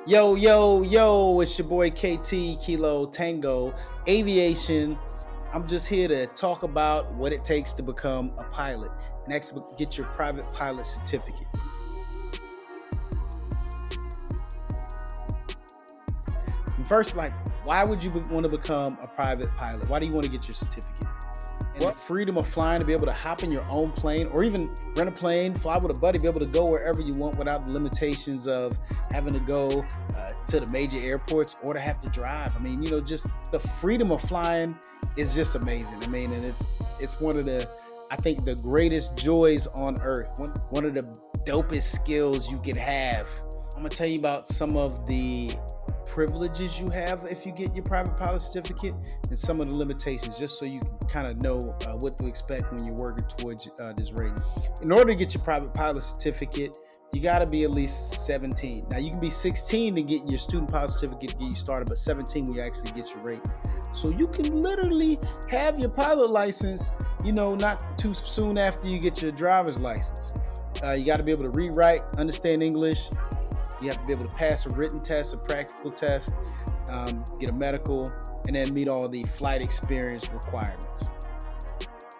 Yo, yo, yo, it's your boy KT Kilo Tango Aviation. I'm just here to talk about what it takes to become a pilot and actually get your private pilot certificate. And first, why would you want to become a private pilot? Why do you want to get your certificate? And the freedom of flying, to be able to hop in your own plane or even rent a plane, fly with a buddy, be able to go wherever you want without the limitations of having to go to the major airports or to have to drive. I mean, just the freedom of flying is just amazing. I mean, and it's one of I think, the greatest joys on earth. One of the dopest skills you can have. I'm gonna tell you about some of the privileges you have if you get your private pilot certificate and some of the limitations, just so you can kind of know what to expect when you're working towards this rating. In order to get your private pilot certificate, you got to be at least 17. Now, you can be 16 to get your student pilot certificate to get you started, but 17 when you actually get your rating. So you can literally have your pilot license, not too soon after you get your driver's license. You got to be able to read, write, understand English. You have to be able to pass a written test, a practical test, get a medical, and then meet all the flight experience requirements.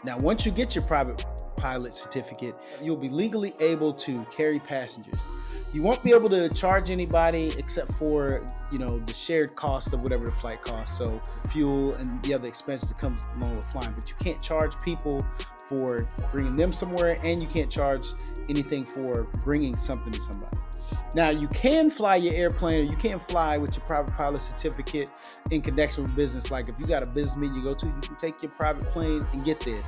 Now, once you get your private pilot certificate, you'll be legally able to carry passengers. You won't be able to charge anybody except for, the shared cost of whatever the flight costs. So fuel and the other expenses that come along with flying, but you can't charge people for bringing them somewhere, and you can't charge anything for bringing something to somebody. Now, you can fly your airplane, or you can fly with your private pilot certificate in connection with business. Like if you got a business meeting you go to, you can take your private plane and get there.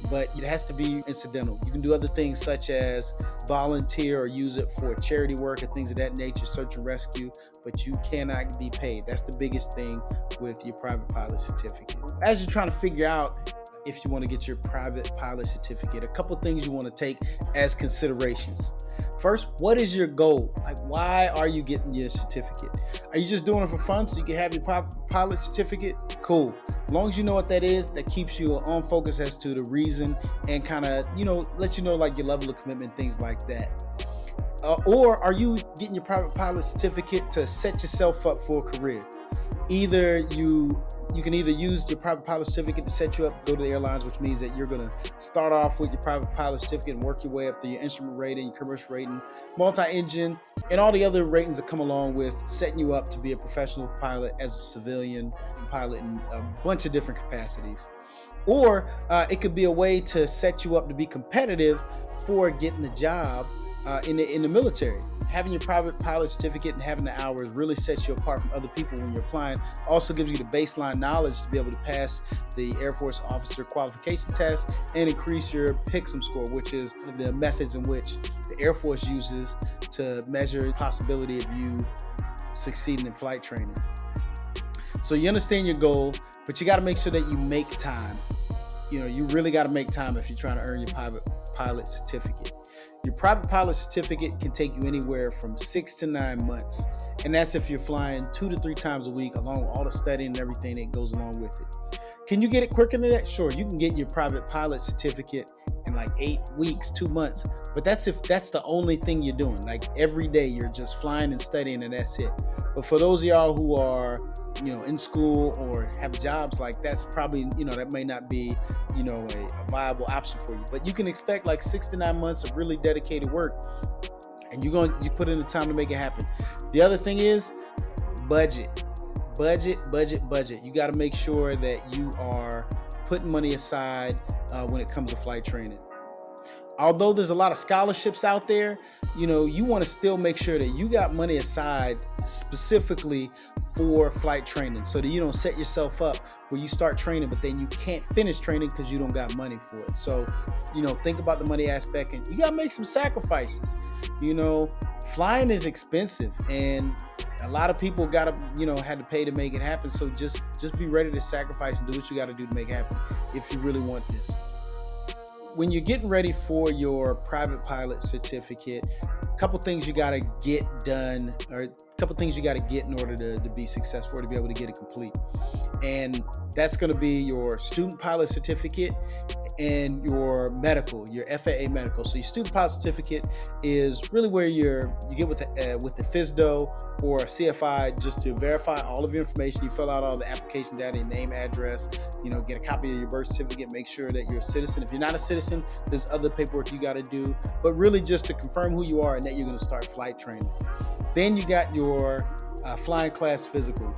But it has to be incidental. You can do other things such as volunteer or use it for charity work and things of that nature, search and rescue, but you cannot be paid. That's the biggest thing with your private pilot certificate. As you're trying to figure out if you want to get your private pilot certificate, a couple things you want to take as considerations. First, what is your goal? Like, why are you getting your certificate? Are you just doing it for fun so you can have your private pilot certificate? Cool. As long as you know what that is, that keeps you on focus as to the reason and kind of, let you know like your level of commitment, things like that. Or are you getting your private pilot certificate to set yourself up for a career? Either you can either use your private pilot certificate to set you up, go to the airlines, which means that you're going to start off with your private pilot certificate and work your way up to your instrument rating, your commercial rating, multi-engine, and all the other ratings that come along with setting you up to be a professional pilot as a civilian pilot in a bunch of different capacities. Or it could be a way to set you up to be competitive for getting a job in the military. Having your private pilot certificate and having the hours really sets you apart from other people when you're applying. Also gives you the baseline knowledge to be able to pass the Air Force officer qualification test and increase your PICSM score, which is the methods in which the Air Force uses to measure the possibility of you succeeding in flight training. So you understand your goal, but you got to make sure that you make time. You really got to make time if you're trying to earn your private pilot certificate. Your private pilot certificate can take you anywhere from 6 to 9 months. And that's if you're flying 2 to 3 times a week, along with all the studying and everything that goes along with it. Can you get it quicker than that? Sure, you can get your private pilot certificate in like 8 weeks, 2 months. But that's if that's the only thing you're doing. Like every day you're just flying and studying and that's it. But for those of y'all who are in school or have jobs, like that's probably, that may not be, a viable option for you. But you can expect like 6 to 9 months of really dedicated work, and you put in the time to make it happen. The other thing is budget. You got to make sure that you are putting money aside when it comes to flight training. Although there's a lot of scholarships out there, you want to still make sure that you got money aside specifically for flight training, so that you don't set yourself up where you start training, but then you can't finish training because you don't got money for it. So, think about the money aspect, and you got to make some sacrifices. Flying is expensive, and a lot of people got to, had to pay to make it happen. So just be ready to sacrifice and do what you got to do to make it happen if you really want this. When you're getting ready for your private pilot certificate, a couple things you got to get done, or a couple things you got to get in order to be successful, or to be able to get it complete. And that's going to be your student pilot certificate and your medical, your FAA medical. So your student pilot certificate is really where you get with the FSDO or CFI, just to verify all of your information. You fill out all the application data, your name, address, get a copy of your birth certificate, make sure that you're a citizen. If you're not a citizen, there's other paperwork you got to do, but really just to confirm who you are and that you're going to start flight training. Then you got your flying class physical.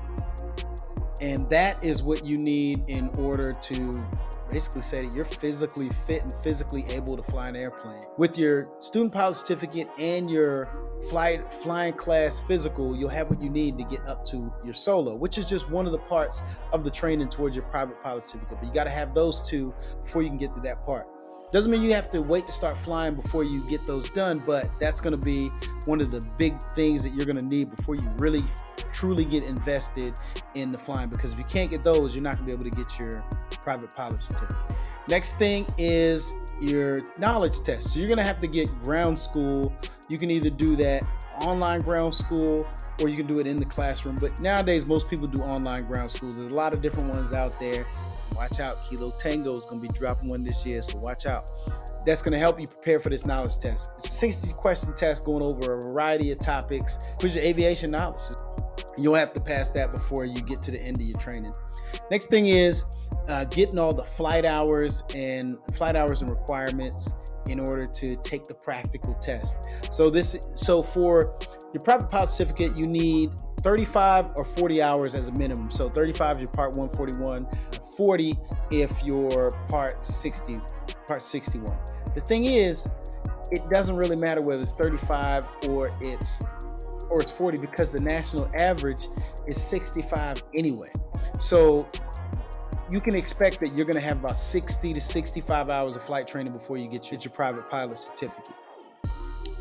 And that is what you need in order to basically say that you're physically fit and physically able to fly an airplane. With your student pilot certificate and your flying class physical, you'll have what you need to get up to your solo, which is just one of the parts of the training towards your private pilot certificate. But you got to have those two before you can get to that part. Doesn't mean you have to wait to start flying before you get those done, but that's going to be one of the big things that you're going to need before you really truly get invested in the flying, because if you can't get those, you're not going to be able to get your private pilot certificate. Next thing is your knowledge test. So you're going to have to get ground school. You can either do that online ground school or you can do it in the classroom, but nowadays most people do online ground schools. There's a lot of different ones out there. Watch out, Kilo Tango is going to be dropping one this year, so watch out. That's going to help you prepare for this knowledge test. It's a 60-question test going over a variety of topics. Quiz your aviation knowledge. You'll have to pass that before you get to the end of your training. Next thing is getting all the flight hours and requirements in order to take the practical test. So for your private pilot certificate, you need 35 or 40 hours as a minimum. So 35 if you're part 141, 40 if you're part 61. The thing is, it doesn't really matter whether it's 35 or it's 40, because the national average is 65 anyway. So you can expect that you're going to have about 60 to 65 hours of flight training before you get your private pilot certificate.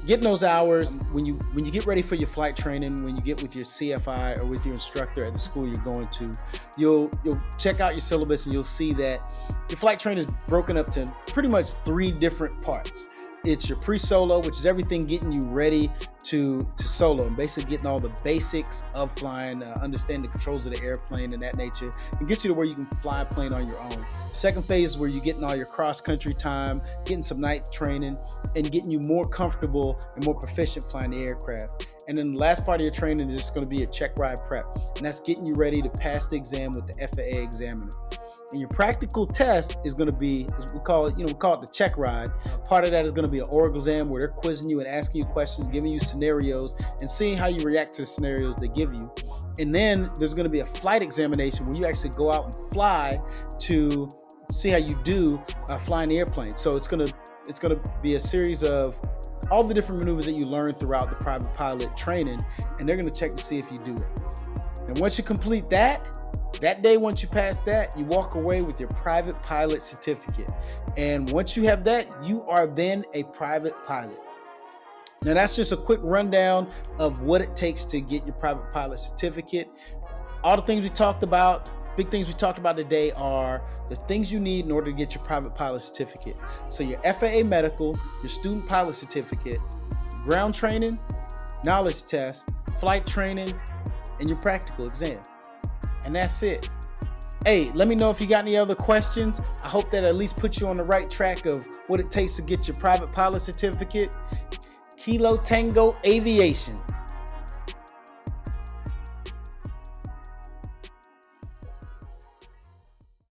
Getting those hours when you get ready for your flight training, when you get with your CFI or with your instructor at the school you're going to, you'll check out your syllabus and you'll see that your flight training is broken up to pretty much 3 different parts. It's your pre-solo, which is everything getting you ready to solo, and basically getting all the basics of flying, understanding the controls of the airplane and that nature, and get you to where you can fly a plane on your own. Second phase is where you're getting all your cross-country time, getting some night training, and getting you more comfortable and more proficient flying the aircraft. And then the last part of your training is just going to be a check ride prep, and that's getting you ready to pass the exam with the FAA examiner. And your practical test is going to be, we call it the check ride. Part of that is going to be an oral exam where they're quizzing you and asking you questions, giving you scenarios, and seeing how you react to the scenarios they give you. And then there's going to be a flight examination where you actually go out and fly to see how you do flying the airplane. So it's going to be a series of all the different maneuvers that you learn throughout the private pilot training, and they're going to check to see if you do it. And once you complete that day, once you pass that, you walk away with your private pilot certificate. And once you have that, you are then a private pilot. Now that's just a quick rundown of what it takes to get your private pilot certificate. All the things we talked about, big things we talked about today, are the things you need in order to get your private pilot certificate. So your FAA medical, your student pilot certificate, ground training, knowledge test, flight training, and your practical exam. And that's it. Hey, let me know if you got any other questions. I hope that at least puts you on the right track of what it takes to get your private pilot certificate. Kilo Tango Aviation.